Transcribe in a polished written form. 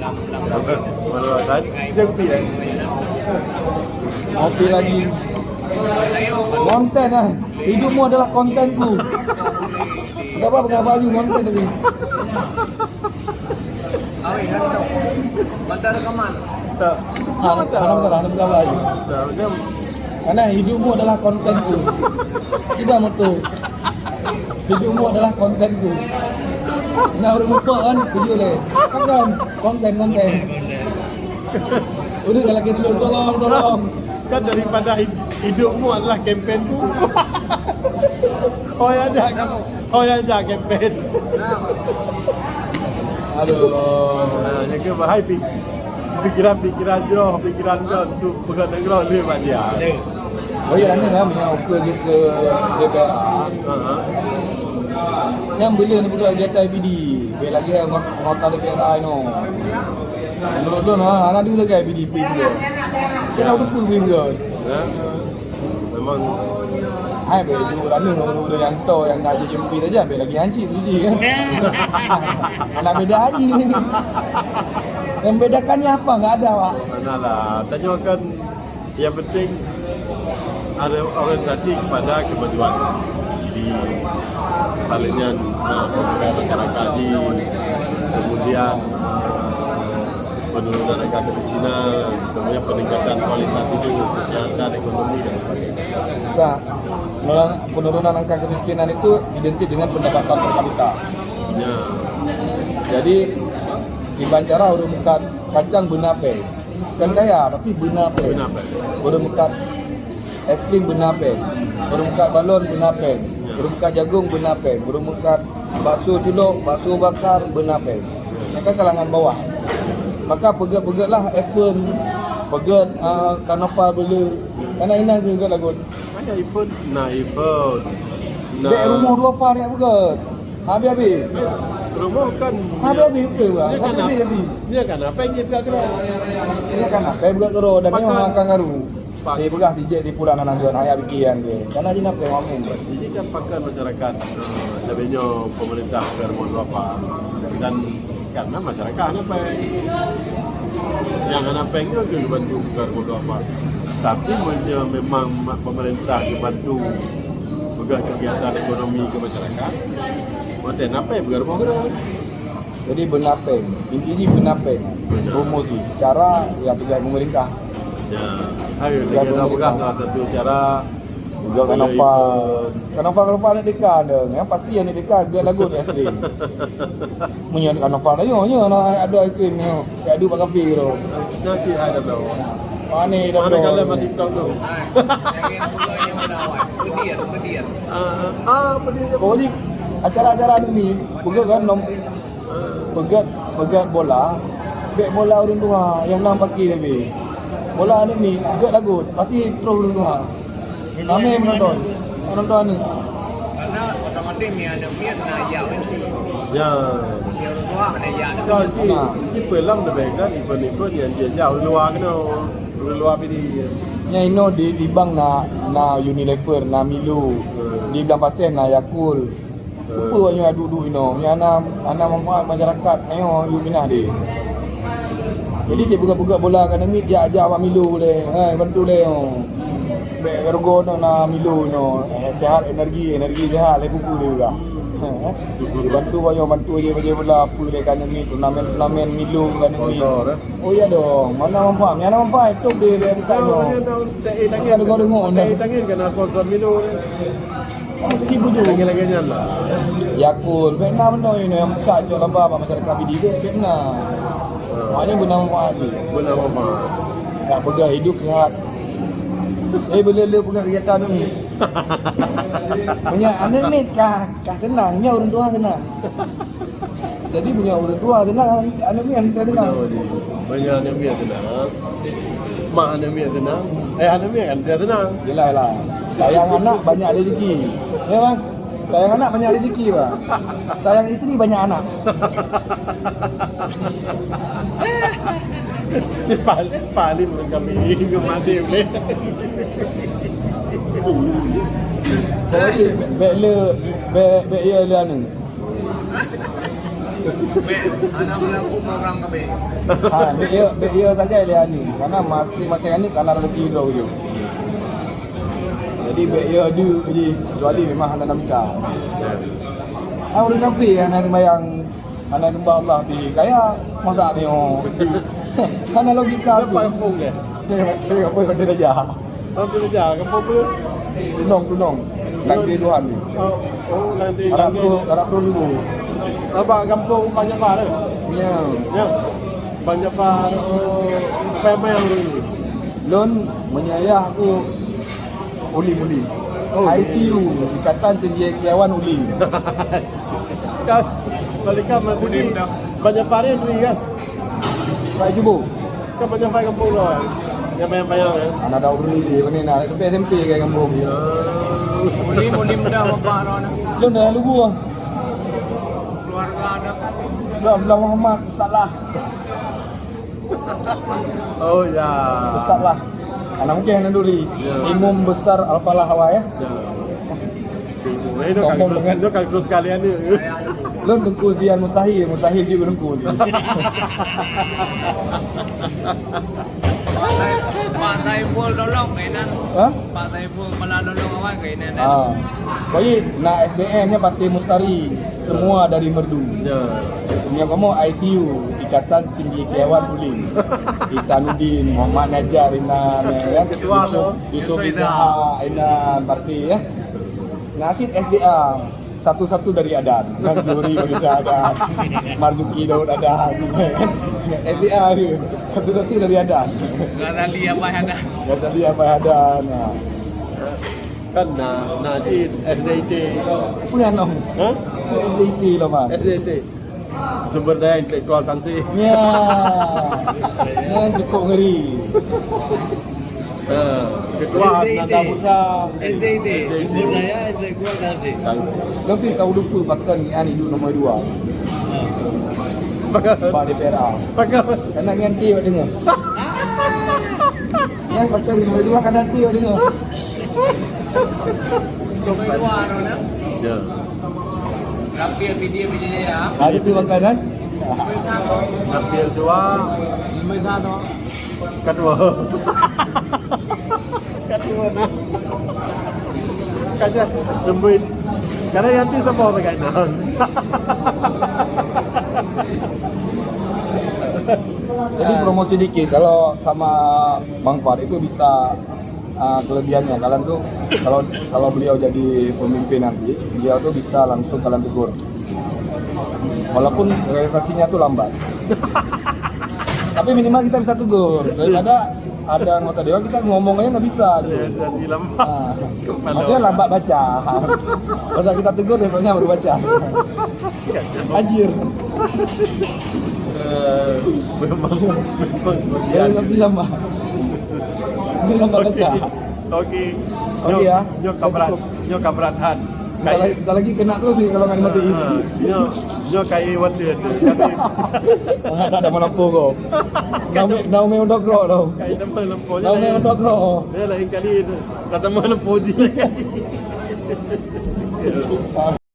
Malu tadi dia kopi dah. Kopi lagi. Konten lah. Hidupmu adalah kontenku. Tak apa pakai baju konten tapi. Awi kan tu. Bandar rekaman. Tak. Ana bukan baju. Tak, dia Karena hidupmu adalah kontenku. Tiba motor. Hidupmu adalah kontenku. Nak bermuka kan video le. Kan konten. Udah jalan kita dulu tolong. kan daripada hidupmu adalah kempenku. Oh yang ajak kempen. Aduh. Jaga bahaya pikiran jauh, pikiran kau untuk pegang negara lebih banyak. Oh ya ni kan punya oke kita DPR. Yang bila ni buka kegiatan IBD. Baik lagi ngota DPR no. Menurut tu nah, anak dia lagi IBD juga. Kena udah pergi juga. Memang Hai bedu running orang yang tahu yang nak jadi UP saja baik lagi hancur tu je kan. Nak beda air ni. Yang bedakannya apa? Enggak ada, Pak. manalah. Tanya kan yang penting ada orientasi kepada kemajuan di palingan pembangunan masyarakat di kemudian penurunan angka kemiskinan, kemudian peningkatan kualitas hidup, kesehatan, ekonomi dan sebagainya. Nah, penurunan angka kemiskinan itu identik dengan pendapatan per kapita. Ya. Jadi di Bancara udah mekat kacang benape. Kan kaya tapi benape. Udah mekat es krim benape. Udah mekat balon benape. Udah mekat jagung benape. Udah mekat bakso culuk, bakso bakar benape. Maka kalangan bawah. Maka pegat-pegatlah Apple, pegat Carnaval dulu. Karena ini juga lagu. Ada iPhone, iPhone. Dek rumah dua far ya pegat. Habis-habis. Rumah kan Habis-habis ke bang? Habis-habis jadi. Dia kan apa yang dia pegang kena? Ini kan apa yang pegat kero dan dia makan garu. Dia pegang tijek di pulang nanangan ayah bikian dia. Karena dia nak pengamen. Ini kan pakar masyarakat lebihnya pemerintah bermodal apa dan karena masyarakat apa yang anak pengen juga bantu bermodal apa tapi memang pemerintah dibantu pegang kegiatan ekonomi ke masyarakat konten apa yang bermodal Jadi benapeng, intinya benapeng. Promosi, cara ya pegang pemerintah. ya ayo kita pegang salah satu cara Juga Carnaval ada dekat ada. Yang pasti yang dekat dia lagu di SD. Punya Carnaval ayo ada es krim ni. Kayak ada pakai kafe tu. nanti ada berapa Mana dah mana kalau mati kau tu Yang pula yang menawar. Berdiam. pedih Pokoknya acara-acara ni pegang kan pegat bola. Bek bola urang tua yang nam pakai lebih. Bola ni pegat lagu pasti terus urang tua. Kami menonton ni. Karena otomatis ni ada mian nak yau sih. ya Dia orang tua ada yau. cho chị pelang lebih kan event yang dia jauh luar kan luar pilih Yang ino di bank na Unilever, na Milo, di belah pasien na Yakult. Apa yang duduk ino? Yang anak manfaat masyarakat ayo you minah dia. Jadi dia buka-buka bola akademik dia ajak awak Milo boleh. Bantu le. Bek ergo na Milo no. Sehat energi sehat le buku dia juga. Dia bantu dia bagi bola apa dia akademik turnamen Milo akademik. Oh ya dong. Mana manfaat tu dia buka no. Tangin kena sponsor Milo Mesti butuh lagi-lagi lah Yakult, benar benda ini yang buka cok laba masyarakat BD benar. Maknanya benar manfaat je. benar apa Nak pegang hidup sihat. Bila lu pegang kegiatan ni. Punya anak ni kah senangnya orang tua senang. Jadi punya orang tua senang, anak ni yang senang. banyak anak biar tenang mak anak biar tenang anak biar kan dia tenang Yelah. Sayang anak banyak rezeki. Ya bang? Sayang anak banyak rezeki bang. Sayang isteri banyak anak. paling kami ke mati boleh Jadi bek ya le anu. anak melaku program kami. Be saja dia ni. Karena masih ni karena rezeki dia je. Jadi be dia je. Kecuali memang anda nak minta. Orang kapi anak bayang anak nyembah Allah pi. Kaya masa ni Karena logika tu. Apa kampung dia? Dia apa pada raja. Kampung dia, kampung tu. Tunong. Lagi Tuhan ni. Nanti. Arab tu dulu. Apa kampung banyak bar? Ya. Ya. Banyak bar. Apa yang dulu? Lon menyayah aku ulim. ICU Ikatan Cendekiawan Ulim. Kan balik kan nanti banyak bar ni kan. Baik cuba. Kan banyak bar kampung tu. Yang bayang-bayang kan. Anak dah beri dia mana nak tepi SMP ke kampung. Mulim dah bapak Ron. Lon dah lugu ah. Keluarga ada. Belah Muhammad Ustaz lah. Oh ya. Ustaz lah. Anak mungkin anak duri. Imam besar Al-Falah Hawa ya. Itu kan terus kalian ni. Lon dengku zian mustahil juga dengku. Pak Taiful tolong kainan. Ha? Pak Taiful malah tolong awak kainan. Baik, nak SDM nya Parti Mustari, semua dari Merdu. Ya. Punya kamu ICU, Ikatan Cendekiawan Ulim. Isanuddin, Muhammad Najar Inan, ya. Ketua tu. Yusuf Izzah Inan parti ya. Ngasih SDA satu-satu dari Adan. Manzuri Malaysia Adan. Marzuki Daud Adan. SDA dia satu-satu dari Adan. Garali apa ada? Gak jadi apa Adan. Nah. Kan nak SDIT. Apa yang nom? Ha? SDIT lah man. SDIT. Sumber daya intelektual Tansi. Ya. Yang cukup ngeri. Ketua Nanda Muda. SDIT. Sumber daya intelektual Tansi. Tapi kau lupa bahkan ni duduk nombor 2. Pak DPRA. Kan nak ganti awak dengar. Yang bahkan nombor 2 kan nanti awak dengar. Nombor 2 Ron. Ya. Rapi media ya. Ada pi makanan. Hampir dua. Nombor 1. Kedua. Kedua nah. Kaya lembuin. Karena yang tu tak mau pakai nan. Jadi promosi dikit kalau sama Bang Fad itu bisa kelebihannya kalian tuh kalau beliau jadi pemimpin nanti beliau tuh bisa langsung kalian tegur walaupun realisasinya tuh lambat tapi minimal kita bisa tegur daripada ada anggota dewan kita ngomong aja nggak bisa gitu. Jadi lambat. Maksudnya lambat baca kalau kita tegur besoknya baru baca anjir Memang realisasi lambat ini lambat baca. Okey. Okey ya. Nyo kabratan. Kalau lagi kena terus sih kalau nggak dimatiin. Nyo kai water tu. Kami Nggak ada melampu kau. Nau me untuk kau tau. kai nama lemponya. Nau me untuk kau. Dia lain kali tak nama lempoji lagi.